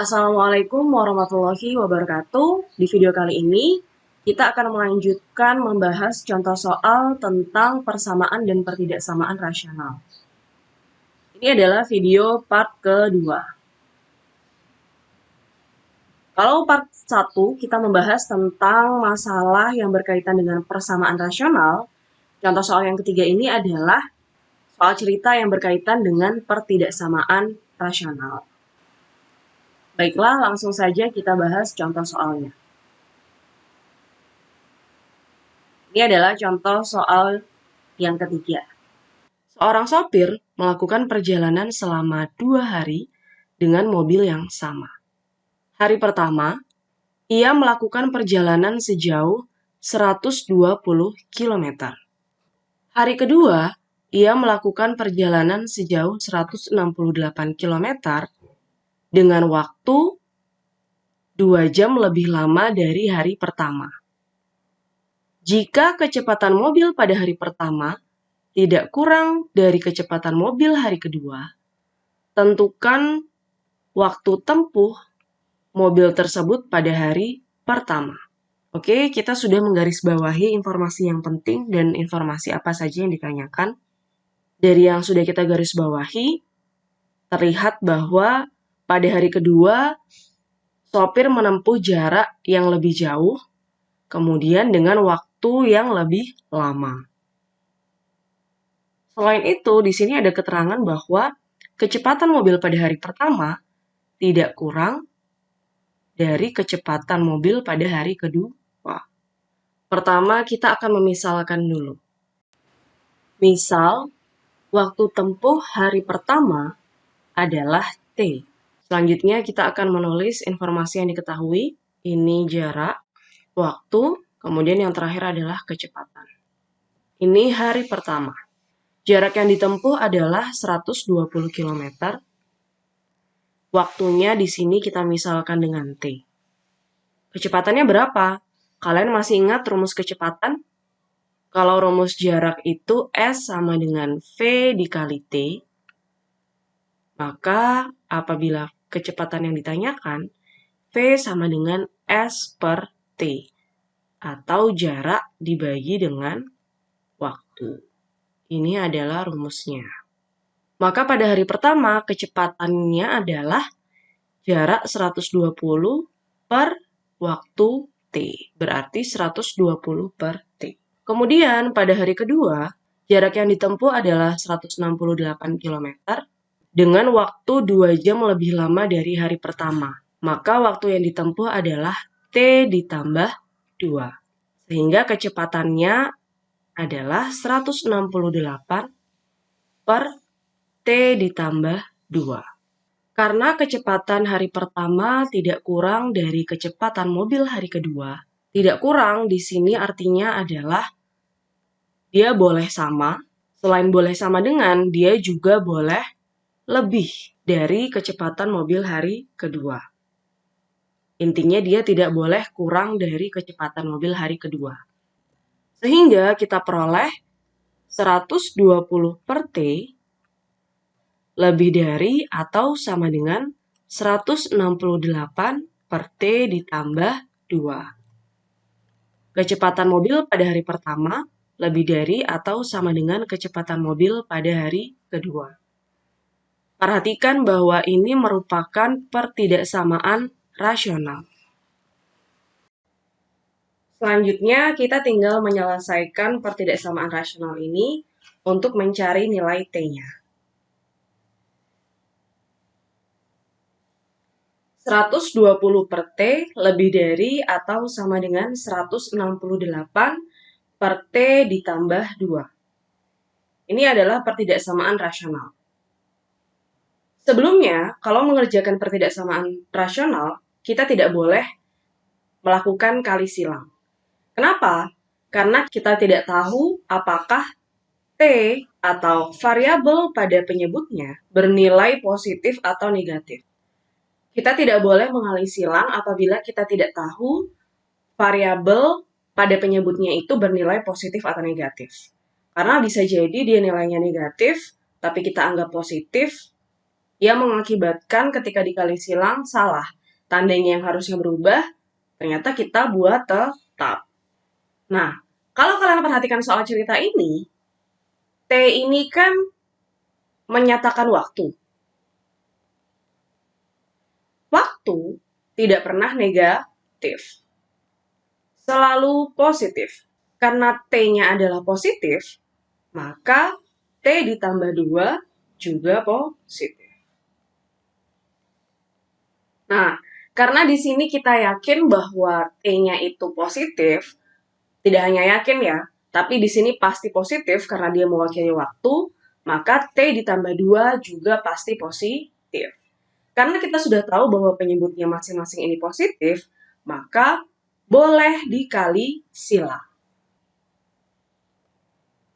Assalamualaikum warahmatullahi wabarakatuh. Di video kali ini, kita akan melanjutkan membahas contoh soal tentang persamaan dan pertidaksamaan rasional. Ini adalah video part kedua. Kalau part 1 kita membahas tentang masalah yang berkaitan dengan persamaan rasional, contoh soal yang ketiga ini adalah soal cerita yang berkaitan dengan pertidaksamaan rasional. Baiklah, langsung saja kita bahas contoh soalnya. Ini adalah contoh soal yang ketiga. Seorang sopir melakukan perjalanan selama 2 hari dengan mobil yang sama. Hari pertama, ia melakukan perjalanan sejauh 120 km. Hari kedua, ia melakukan perjalanan sejauh 168 km dengan waktu 2 jam lebih lama dari hari pertama. Jika kecepatan mobil pada hari pertama tidak kurang dari kecepatan mobil hari kedua, tentukan waktu tempuh mobil tersebut pada hari pertama. Oke, kita sudah menggarisbawahi informasi yang penting dan informasi apa saja yang ditanyakan. Dari yang sudah kita garisbawahi, terlihat bahwa pada hari kedua, sopir menempuh jarak yang lebih jauh, kemudian dengan waktu yang lebih lama. Selain itu, di sini ada keterangan bahwa kecepatan mobil pada hari pertama tidak kurang dari kecepatan mobil pada hari kedua. Pertama, kita akan memisalkan dulu. Misal, waktu tempuh hari pertama adalah T. Selanjutnya, kita akan menulis informasi yang diketahui. Ini jarak, waktu, kemudian yang terakhir adalah kecepatan. Ini hari pertama. Jarak yang ditempuh adalah 120 km. Waktunya di sini kita misalkan dengan T. Kecepatannya berapa? Kalian masih ingat rumus kecepatan? Kalau rumus jarak itu S sama dengan V dikali T, maka apabila kecepatan yang ditanyakan, V sama dengan S per T, atau jarak dibagi dengan waktu. Ini adalah rumusnya. Maka pada hari pertama, kecepatannya adalah jarak 120 per waktu T, berarti 120 per T. Kemudian pada hari kedua, jarak yang ditempuh adalah 168 km dengan waktu 2 jam lebih lama dari hari pertama. Maka waktu yang ditempuh adalah T ditambah 2. Sehingga kecepatannya adalah 168 per T ditambah 2. Karena kecepatan hari pertama tidak kurang dari kecepatan mobil hari kedua, tidak kurang di sini artinya adalah dia boleh sama, selain boleh sama dengan, dia juga boleh lebih dari kecepatan mobil hari kedua. Intinya dia tidak boleh kurang dari kecepatan mobil hari kedua. Sehingga kita peroleh 120 per T lebih dari atau sama dengan 168 per T ditambah 2. Kecepatan mobil pada hari pertama lebih dari atau sama dengan kecepatan mobil pada hari kedua. Perhatikan bahwa ini merupakan pertidaksamaan rasional. Selanjutnya, kita tinggal menyelesaikan pertidaksamaan rasional ini untuk mencari nilai T-nya. 120 per T lebih dari atau sama dengan 168 per T ditambah 2. Ini adalah pertidaksamaan rasional. Sebelumnya, kalau mengerjakan pertidaksamaan rasional, kita tidak boleh melakukan kali silang. Kenapa? Karena kita tidak tahu apakah T atau variabel pada penyebutnya bernilai positif atau negatif. Kita tidak boleh mengalih silang apabila kita tidak tahu variabel pada penyebutnya itu bernilai positif atau negatif. Karena bisa jadi dia nilainya negatif, tapi kita anggap positif, yang mengakibatkan ketika dikali silang salah. Tandanya yang harusnya berubah, ternyata kita buat tetap. Nah, kalau kalian perhatikan soal cerita ini, T ini kan menyatakan waktu. Waktu tidak pernah negatif, selalu positif. Karena T-nya adalah positif, maka T ditambah 2 juga positif. Nah, karena di sini kita yakin bahwa T-nya itu positif, tidak hanya yakin ya, tapi di sini pasti positif karena dia mewakili waktu, maka T ditambah 2 juga pasti positif. Karena kita sudah tahu bahwa penyebutnya masing-masing ini positif, maka boleh dikali silang.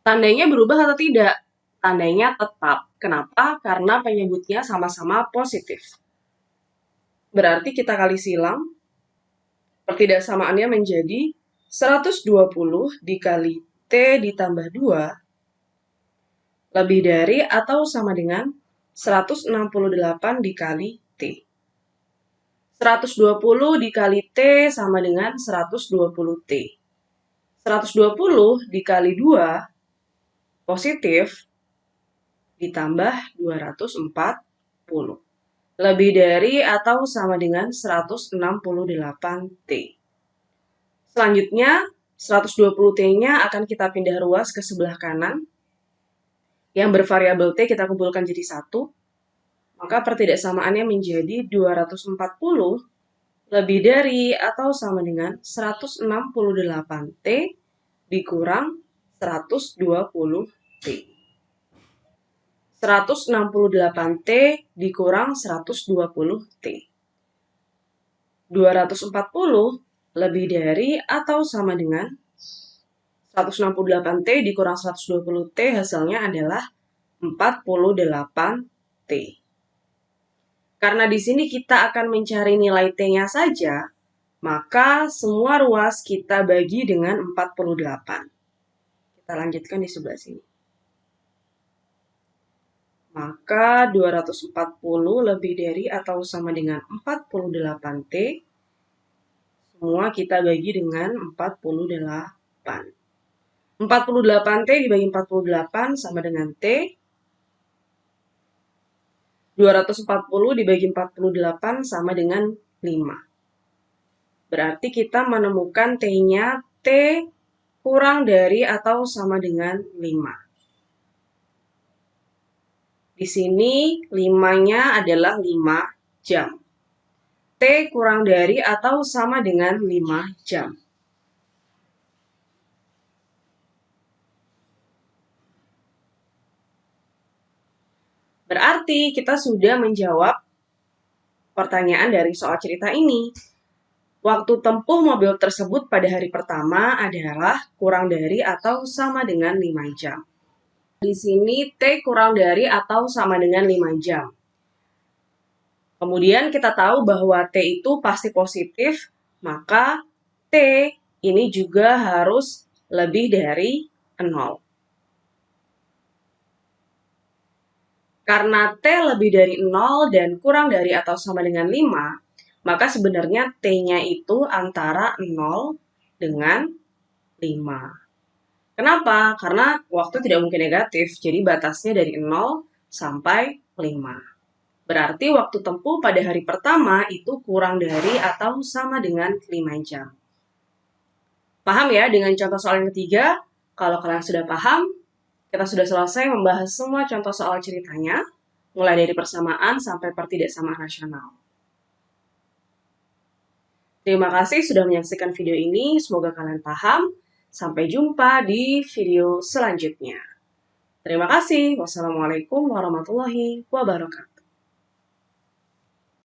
Tandanya berubah atau tidak? Tandanya tetap. Kenapa? Karena penyebutnya sama-sama positif. Berarti kita kali silang, pertidaksamaannya menjadi 120 dikali T ditambah 2 lebih dari atau sama dengan 168 dikali T. 120 dikali T sama dengan 120 T. 120 dikali 2 positif ditambah 240. Lebih dari atau sama dengan 168 T. Selanjutnya, 120 T-nya akan kita pindah ruas ke sebelah kanan. Yang bervariabel T kita kumpulkan jadi 1. Maka pertidaksamaannya menjadi 240 lebih dari atau sama dengan 168 T dikurang 120 T. 168 T dikurang 120 T. 240 lebih dari atau sama dengan 168 T dikurang 120 T hasilnya adalah 48 T. Karena di sini kita akan mencari nilai T-nya saja, maka semua ruas kita bagi dengan 48. Kita lanjutkan di sebelah sini. Maka 240 lebih dari atau sama dengan 48 T. Semua kita bagi dengan 48. 48 T dibagi 48 sama dengan T. 240 dibagi 48 sama dengan 5. Berarti kita menemukan T-nya T kurang dari atau sama dengan 5. Di sini 5-nya adalah 5 jam. T kurang dari atau sama dengan 5 jam. Berarti kita sudah menjawab pertanyaan dari soal cerita ini. Waktu tempuh mobil tersebut pada hari pertama adalah kurang dari atau sama dengan 5 jam. Di sini T kurang dari atau sama dengan 5 jam. Kemudian kita tahu bahwa T itu pasti positif, maka T ini juga harus lebih dari 0. Karena T lebih dari 0 dan kurang dari atau sama dengan 5, maka sebenarnya T-nya itu antara 0 dengan 5. Kenapa? Karena waktu tidak mungkin negatif, jadi batasnya dari 0 sampai 5. Berarti waktu tempuh pada hari pertama itu kurang dari atau sama dengan 5 jam. Paham ya dengan contoh soal yang ketiga? Kalau kalian sudah paham, kita sudah selesai membahas semua contoh soal ceritanya, mulai dari persamaan sampai pertidaksamaan rasional. Terima kasih sudah menyaksikan video ini, semoga kalian paham. Sampai jumpa di video selanjutnya. Terima kasih. Wassalamualaikum warahmatullahi wabarakatuh.